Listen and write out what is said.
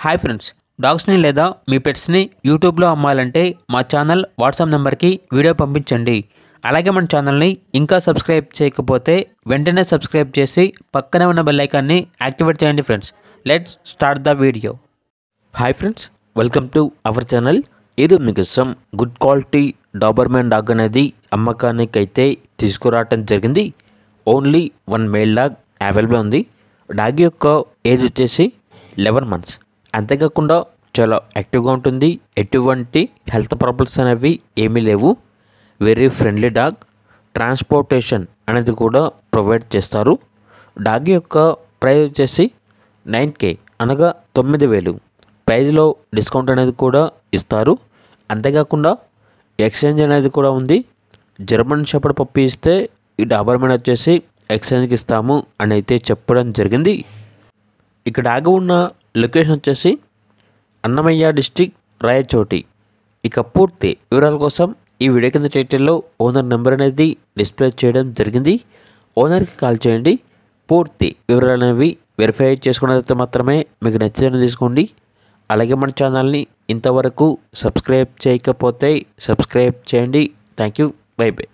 Hi friends, డాగ్స్ని లేదా మీ పెట్స్ని యూట్యూబ్లో అమ్మాలంటే మా ఛానల్ వాట్సాప్ నెంబర్కి వీడియో పంపించండి. అలాగే మన ఛానల్ని ఇంకా సబ్స్క్రైబ్ చేయకపోతే వెంటనే సబ్స్క్రైబ్ చేసి పక్కనే ఉన్న బెల్ ఐకాన్ని యాక్టివేట్ చేయండి. Friends, let's start the video. Hi friends, welcome to our channel. ఈరోజు మీకోసం గుడ్ క్వాలిటీ డాబర్మెన్ డాగ్ అనేది అమ్మకానికి అయితే తీసుకురావటం జరిగింది. ఓన్లీ 1 మేల్ డాగ్ అవైలబుల్ ఉంది. డాగ్ యొక్క ఏజ్ వచ్చేసి 11 మంత్స్. అంతేకాకుండా చాలా యాక్టివ్గా ఉంటుంది. ఎటువంటి హెల్త్ ప్రాబ్లమ్స్ అనేవి ఏమీ లేవు. Very friendly dog. ట్రాన్స్పోర్టేషన్ అనేది కూడా ప్రొవైడ్ చేస్తారు. డాగ్ యొక్క ప్రైస్ వచ్చేసి 9K అనగా 9,000. ప్రైజ్లో డిస్కౌంట్ అనేది కూడా ఇస్తారు. అంతేకాకుండా ఎక్స్చేంజ్ అనేది కూడా ఉంది. జర్మన్ షెపర్డ్ పప్పీ ఇస్తే ఈ డాబర్మెన్ వచ్చేసి ఎక్స్చేంజ్కి ఇస్తాము అని అయితే చెప్పడం జరిగింది. ఇక్కడ డాగ్ ఉన్న లొకేషన్ వచ్చేసి అన్నమయ్య డిస్టిక్, రాయచోటి. ఇక పూర్తి వివరాల కోసం ఈ వీడియో కింద టైటిల్లో ఓనర్ నెంబర్ అనేది డిస్ప్లే చేయడం జరిగింది. ఓనర్కి కాల్ చేయండి. పూర్తి వివరాలు అనేవి వెరిఫై చేసుకున్న తర్వాత మాత్రమే మీకు నచ్చిందని తీసుకోండి. అలాగే మన ఛానల్ని ఇంతవరకు సబ్స్క్రైబ్ చేయకపోతే సబ్స్క్రైబ్ చేయండి. Thank you. By by.